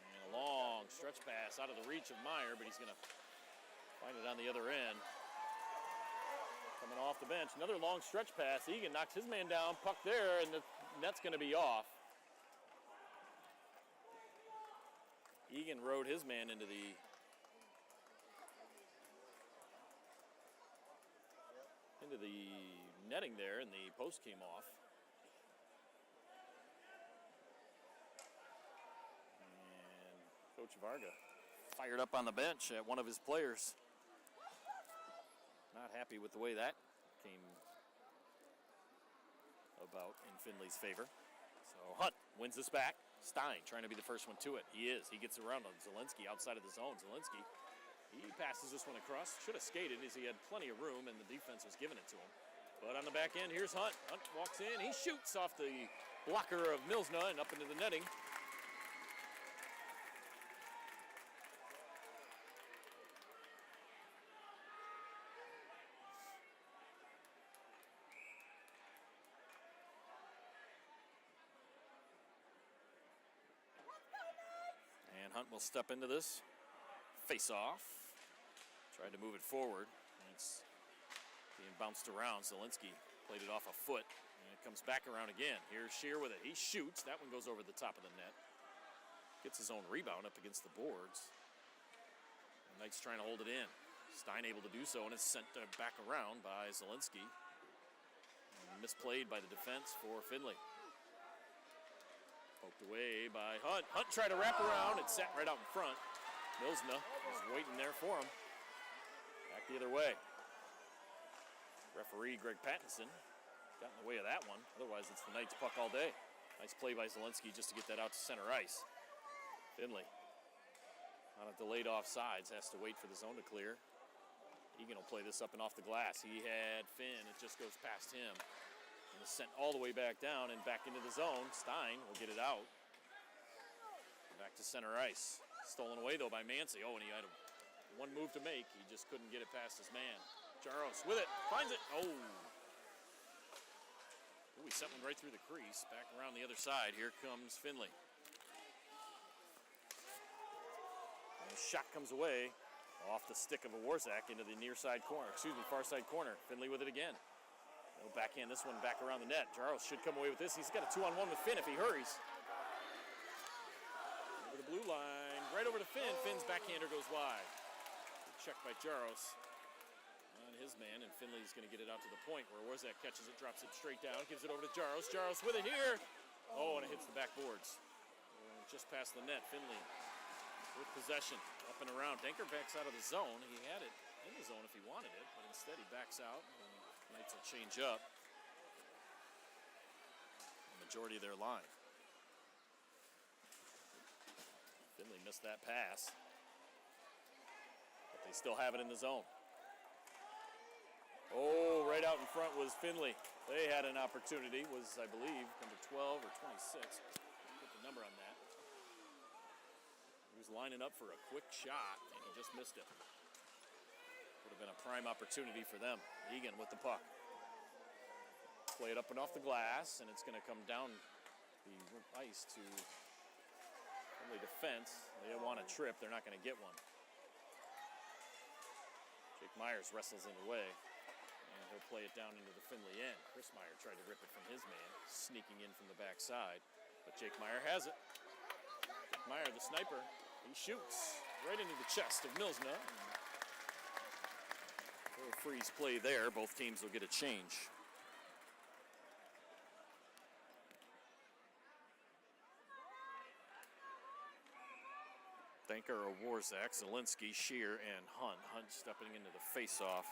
S3: And a long stretch pass out of the reach of Meyer, but he's going to find it on the other end. Coming off the bench. Another long stretch pass. Egan knocks his man down. Puck there, and the net's going to be off. Egan rode his man into the netting there, and the post came off. And Coach Varga fired up on the bench at one of his players. Not happy with the way that came about in Findlay's favor. So Hunt wins this back. Stein trying to be the first one to it. He is. He gets around on Zielinski outside of the zone. Zielinski, he passes this one across. Should have skated as he had plenty of room and the defense was giving it to him. But on the back end, here's Hunt. Hunt walks in. He shoots off the blocker of Milsna and up into the netting. And Hunt will step into this. Face off. Tried to move it forward. And it's being bounced around. Zielinski played it off a foot. And it comes back around again. Here's Shear with it. He shoots. That one goes over the top of the net. Gets his own rebound up against the boards. The Knights trying to hold it in. Stein able to do so, and it's sent back around by Zielinski. And misplayed by the defense for Findlay. Poked away by Hunt. Hunt tried to wrap around. It sat right out in front. Milsna was waiting there for him. Back the other way. Referee Greg Pattinson got in the way of that one. Otherwise, it's the Knights' puck all day. Nice play by Zielinski just to get that out to center ice. Findlay on a delayed offsides. Has to wait for the zone to clear. Egan will play this up and off the glass. He had Finn. It just goes past him. And it's sent all the way back down and back into the zone. Stein will get it out. Back to center ice. Stolen away, though, by Mancy. Oh, and he had one move to make. He just couldn't get it past his man. Jaros with it. Finds it. Oh. Ooh, he sent one right through the crease. Back around the other side. Here comes Findlay. And the shot comes away off the stick of a Warzak into the near side corner. Far side corner. Findlay with it again. He'll backhand this one back around the net. Jaros should come away with this. He's got a 2-on-1 with Finn if he hurries. Over the blue line. Right over to Finn. Finn's backhander goes wide. Good check by Jaros on his man, and Findlay's going to get it out to the point where Warzak catches it, drops it straight down, gives it over to Jaros. Jaros with it here. Oh, and it hits the backboards. Just past the net. Findlay with possession. Up and around. Danker backs out of the zone. He had it in the zone if he wanted it, but instead he backs out. Knights will change up the majority of their line. Findlay missed that pass, but they still have it in the zone. Oh, right out in front was Findlay. They had an opportunity. Was, I believe, number 12 or 26. Put the number on that. He was lining up for a quick shot, and he just missed it. Would have been a prime opportunity for them. Egan with the puck. Play it up and off the glass, and it's going to come down the ice to Findlay defense. They want a trip. They're not going to get one. Jake Myers wrestles in the way, and he'll play it down into the Findlay end. Chris Meyer tried to rip it from his man, sneaking in from the backside, but Jake Meyer has it. Jake Meyer, the sniper, he shoots right into the chest of Milsna. Freeze play there. Both teams will get a change. Danker, Warzak, Zielinski, Shear, and Hunt. Hunt stepping into the face-off.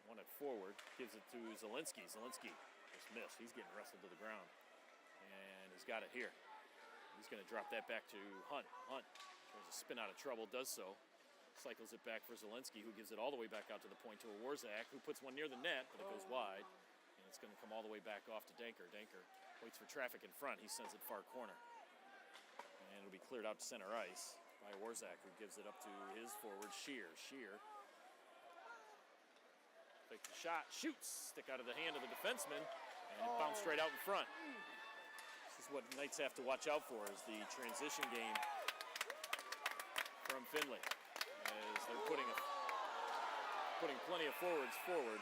S3: Won it forward. Gives it to Zielinski. Zielinski is almost missed. He's getting wrestled to the ground. And he's got it here. He's going to drop that back to Hunt. Hunt tries to spin out of trouble, does so. Cycles it back for Zielinski, who gives it all the way back out to the point to a Warzak, who puts one near the net, but it goes wide. And it's going to come all the way back off to Danker. Danker waits for traffic in front. He sends it far corner. And it'll be cleared out to center ice by Warzak, who gives it up to his forward, Shear. Shear fakes the shot, shoots, stick out of the hand of the defenseman, and it bounced straight out in front. This is what Knights have to watch out for, is the transition game from Findlay, as they're putting plenty of forwards forward.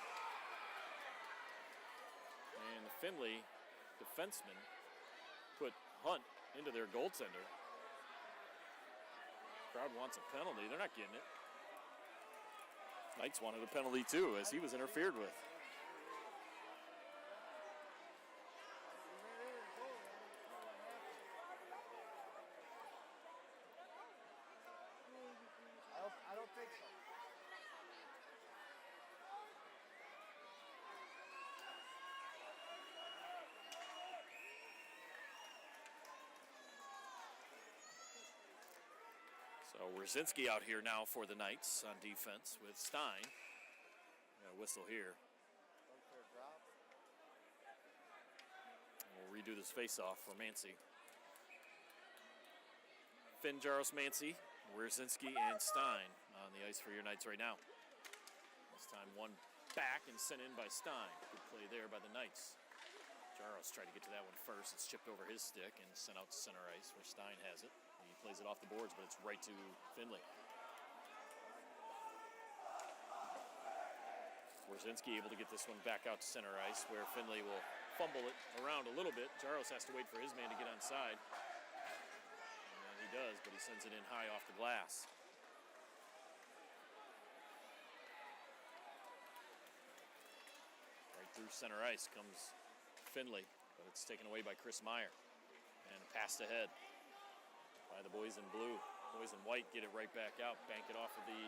S3: And the Findlay defenseman put Hunt into their goaltender. Crowd wants a penalty. They're not getting it. Knights wanted a penalty too, as he was interfered with.
S1: I don't think so.
S3: So Wierzinski out here now for the Knights on defense with Stein. Got a whistle here. And we'll redo this face-off for Mancy. Finn, Jaros, Mancy, Wierzinski, and Stein on the ice for your Knights right now. This time one back and sent in by Stein. Good play there by the Knights. Jaros tried to get to that one first. It's chipped over his stick and sent out to center ice where Stein has it. He plays it off the boards, but it's right to Findlay. Wierzinski able to get this one back out to center ice, where Findlay will fumble it around a little bit. Jaros has to wait for his man to get on side. And he does, but he sends it in high off the glass. Right through center ice comes Findlay, but it's taken away by Chris Meyer. And passed ahead by the boys in blue. Boys in white get it right back out, bank it off of the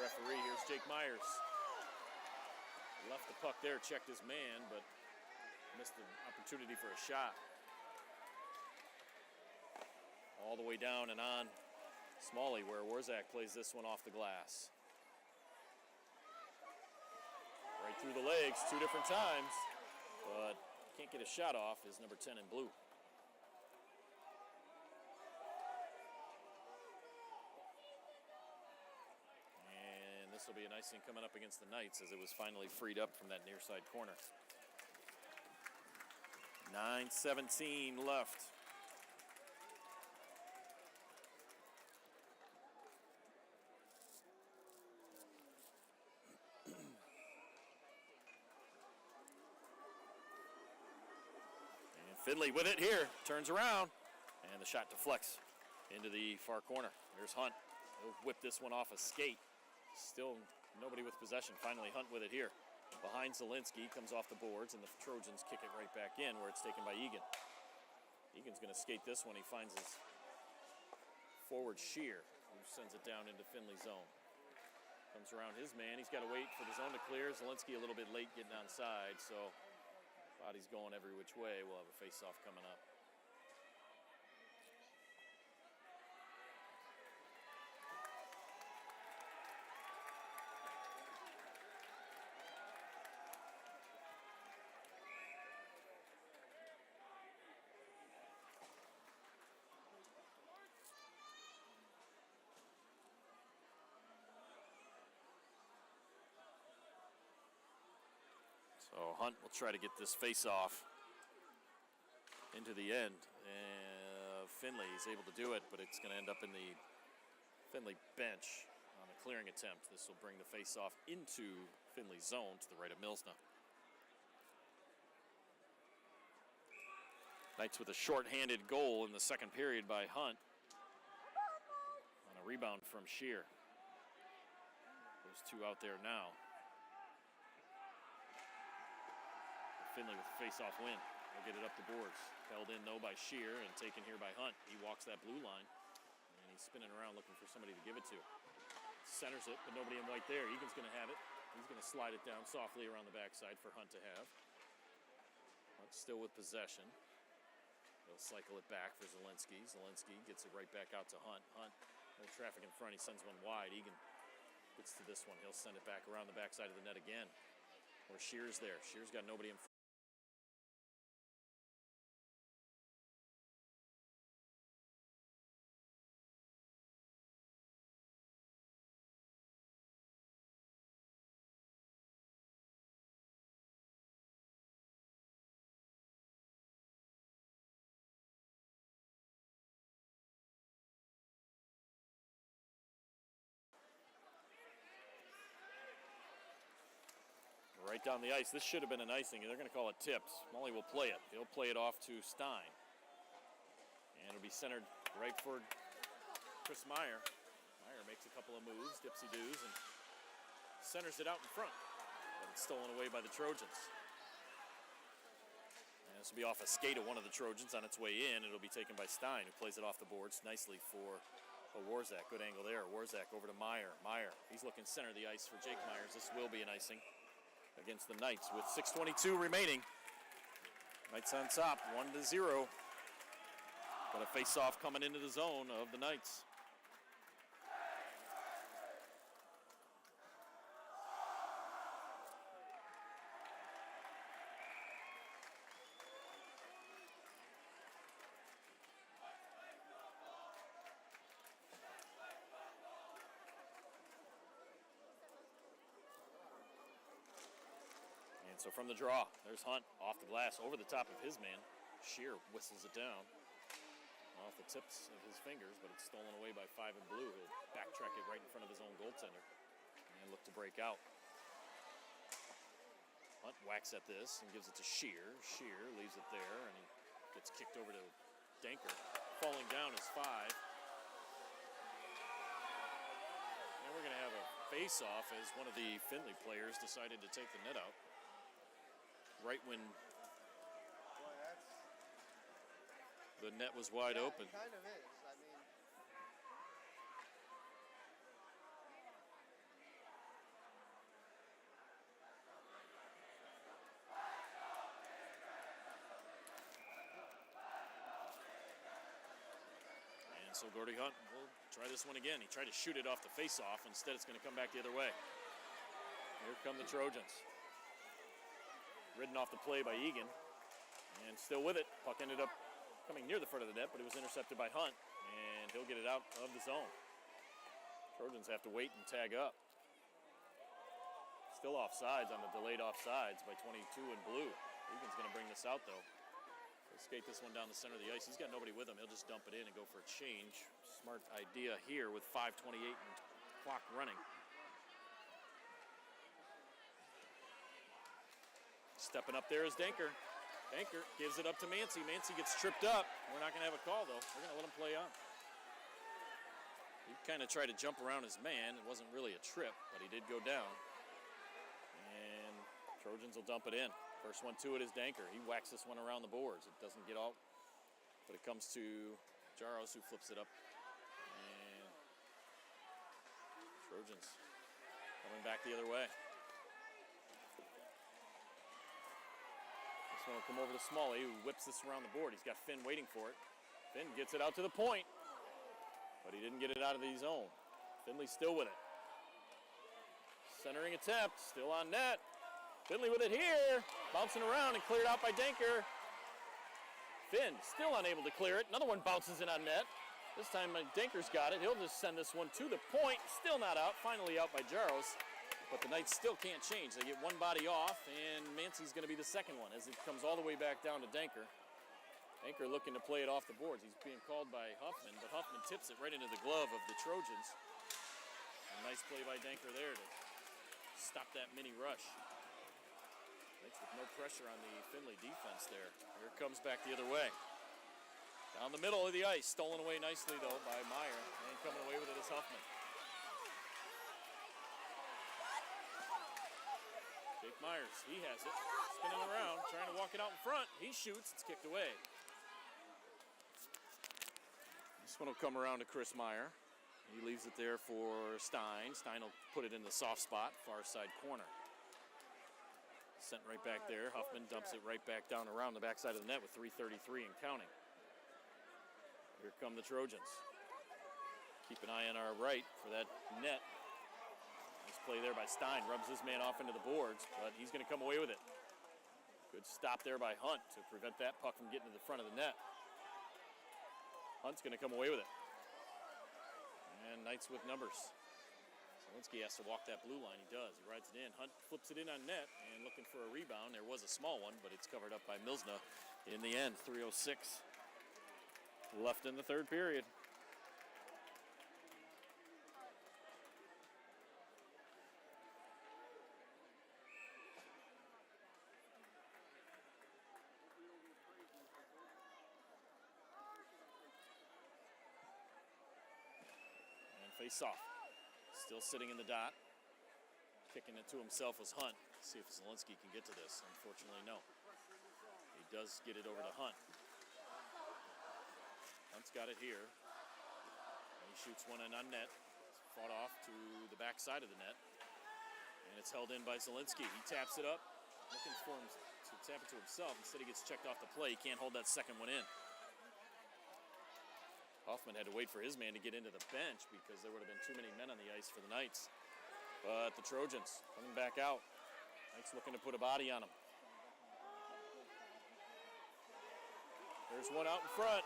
S3: referee. Here's Jake Myers. Left the puck there, checked his man, but missed the opportunity for a shot. All the way down and on Smalley, where Warzak plays this one off the glass. Right through the legs 2 different times, but can't get a shot off is number 10 in blue. This will be a nice thing coming up against the Knights, as it was finally freed up from that near side corner. 9:17 left. And Findlay with it here, turns around, and the shot deflects into the far corner. There's Hunt. He'll whip this one off a skate. Still nobody with possession. Finally Hunt with it here. Behind Zielinski, comes off the boards, and the Trojans kick it right back in, where it's taken by Egan. Egan's going to skate this one. He finds his forward Shear, who sends it down into Findlay's zone. Comes around his man. He's got to wait for the zone to clear. Zielinski a little bit late getting onside, so body's going every which way. We'll have a face-off coming up. So Hunt will try to get this face-off into the end. And Findlay is able to do it, but it's going to end up in the Findlay bench on a clearing attempt. This will bring the face-off into Findlay's zone to the right of Milsna. Knights with a short-handed goal in the second period by Hunt on a rebound from Shear. Those two out there now. Findlay with a face-off win. They'll get it up the boards. Held in, though, by Shear and taken here by Hunt. He walks that blue line, and he's spinning around looking for somebody to give it to. Centers it, but nobody in white there. Egan's going to have it. He's going to slide it down softly around the backside for Hunt to have. Still with possession. They'll cycle it back for Zielinski. Zielinski gets it right back out to Hunt. Hunt, no traffic in front. He sends one wide. Egan gets to this one. He'll send it back around the backside of the net again. Where Shear's there. Shear's got nobody in front. Right down the ice. This should have been an icing. They're going to call it tips. Molly will play it. He'll play it off to Stein. And it'll be centered right for Chris Meyer. Meyer makes a couple of moves, dipsy-doos, and centers it out in front. But it's stolen away by the Trojans. And this will be off a skate of one of the Trojans on its way in. It'll be taken by Stein, who plays it off the boards nicely for Warzak. Good angle there. Warzak over to Meyer. Meyer, he's looking center of the ice for Jake Myers. This will be an icing against the Knights with 6:22 remaining. Knights on top, 1-0. Got a face-off coming into the zone of the Knights. And so from the draw, there's Hunt off the glass, over the top of his man. Shear whistles it down off the tips of his fingers, but it's stolen away by 5 in blue. He'll backtrack it right in front of his own goaltender and look to break out. Hunt whacks at this and gives it to Shear. Shear leaves it there, and he gets kicked over to Danker. Falling down is 5. And we're going to have a face-off as one of the Findlay players decided to take the net out. Right when the net was wide open.
S1: It kind of is. I mean,
S3: and so Gordy Hunt will try this one again. He tried to shoot it off the face-off. Instead, it's going to come back the other way. Here come the Trojans. Ridden off the play by Egan. And still with it. Puck ended up coming near the front of the net, but it was intercepted by Hunt. And he'll get it out of the zone. Trojans have to wait and tag up. Still offsides on the delayed offsides by 22 in blue. Egan's going to bring this out, though. He'll skate this one down the center of the ice. He's got nobody with him. He'll just dump it in and go for a change. Smart idea here with 5:28 and clock running. Stepping up there is Danker. Danker gives it up to Mancy. Mancy gets tripped up. We're not going to have a call, though. We're going to let him play on. He kind of tried to jump around his man. It wasn't really a trip, but he did go down. And Trojans will dump it in. First one to it is Danker. He whacks this one around the boards. It doesn't get out, but it comes to Jaros, who flips it up. And Trojans coming back the other way. This one will come over to Smalley, who whips this around the board. He's got Finn waiting for it. Finn gets it out to the point, but he didn't get it out of the zone. Finley's still with it. Centering attempt, still on net. Finley with it here, bouncing around and cleared out by Danker. Finn still unable to clear it. Another one bounces in on net. This time Danker's got it. He'll just send this one to the point. Still not out, finally out by Jaros. But the Knights still can't change. They get one body off, and Mancy's going to be the second one as it comes all the way back down to Danker. Danker looking to play it off the boards. He's being called by Huffman, but Huffman tips it right into the glove of the Trojans. A nice play by Danker there to stop that mini rush. Knights with no pressure on the Findlay defense there. Here it comes back the other way. Down the middle of the ice, stolen away nicely though by Meyer, and coming away with it is Huffman. Jake Myers, he has it, spinning around, trying to walk it out in front. He shoots, it's kicked away. This one will come around to Chris Meyer. He leaves it there for Stein. Stein will put it in the soft spot, far side corner. Sent right back there. Huffman dumps it right back down around the backside of the net with 3:33 and counting. Here come the Trojans. Keep an eye on our right for that net. Nice play there by Stein. Rubs his man off into the boards, but he's going to come away with it. Good stop there by Hunt to prevent that puck from getting to the front of the net. Hunt's going to come away with it. And Knights with numbers. Zielinski has to walk that blue line. He does. He rides it in. Hunt flips it in on net and looking for a rebound. There was a small one, but it's covered up by Milsna in the end. 3:06 left in the third period. And face off. Still sitting in the dot. Kicking it to himself was Hunt. See if Zielinski can get to this. Unfortunately, no. He does get it over to Hunt. Hunt's got it here. And he shoots one in on net. Fought off to the back side of the net. And it's held in by Zielinski. He taps it up. Looking for him to tap it to himself. Instead, he gets checked off the play. He can't hold that second one in. Hoffman had to wait for his man to get into the bench because there would have been too many men on the ice for the Knights. But the Trojans coming back out. Knights looking to put a body on him. There's one out in front.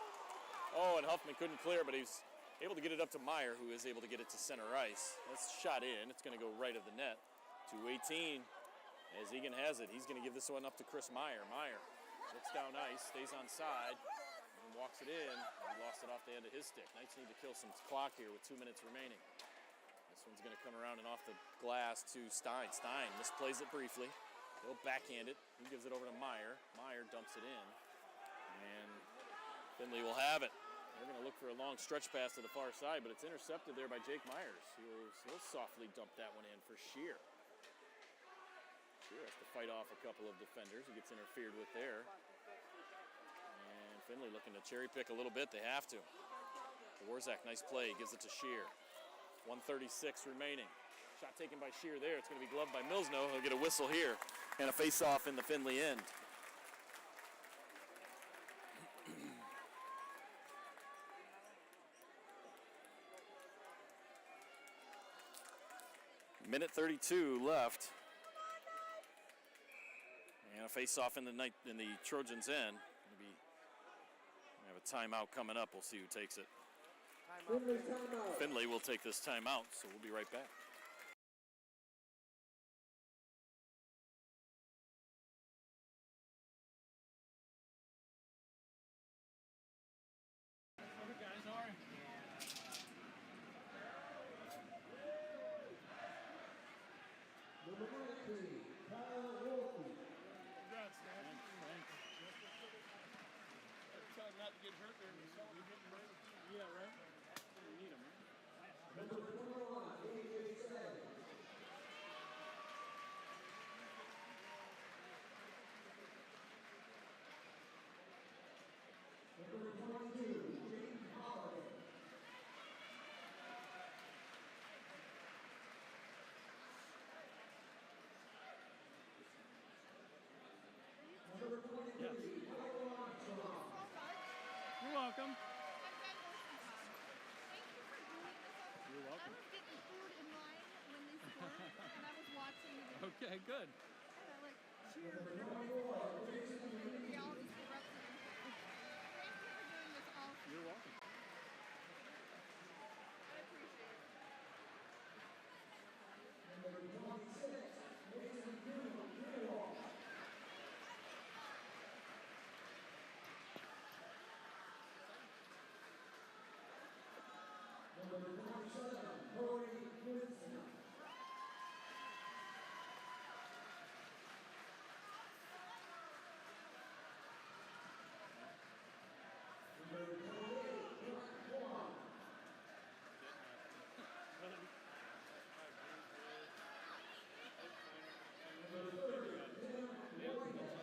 S3: Oh, and Huffman couldn't clear, but he's able to get it up to Meyer, who is able to get it to center ice. That's shot in. It's going to go right of the net. 2:18 as Egan has it. He's going to give this one up to Chris Meyer. Meyer looks down ice, stays on side, and walks it in. He lost it off the end of his stick. Knights need to kill some clock here with 2 minutes remaining. This one's going to come around and off the glass to Stein. Stein misplays it briefly. He'll backhand it. He gives it over to Meyer. Meyer dumps it in. And Finley will have it. They're going to look for a long stretch pass to the far side, but it's intercepted there by Jake Myers. He'll softly dump that one in for Shear. Shear has to fight off a couple of defenders. He gets interfered with there. And Finley looking to cherry pick a little bit. They have to. Warzak, nice play. Gives it to Shear. 1:36 remaining. Shot taken by Shear there. It's going to be gloved by Milsno. He'll get a whistle here and a face-off in the Finley end. Minute 32 left. And a face-off in the Trojans' end. We have a timeout coming up. We'll see who takes it. Finley will take this timeout, so we'll be right back.
S2: Number 19, Kyle Wolke.
S4: Congrats, man. Tell him not to get hurt during the summer. Yeah, right? You need him, man.
S2: Number 21, AJ Say. Number 22, James Holiday. Number 23, Michael Armstrong.
S4: You're welcome.
S5: You're welcome. I was getting food in line when they scored, and I was watching the game.
S4: Okay, good.
S5: And I like cheered. We all just erupted. Thank you for doing this all.
S4: You're welcome.
S5: I appreciate it.
S2: Number 26, Mason Greenwald. Number 27, Cody Goodson. Number 28, Grant Kwan. Number 30, Tim Whitehead.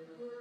S2: The third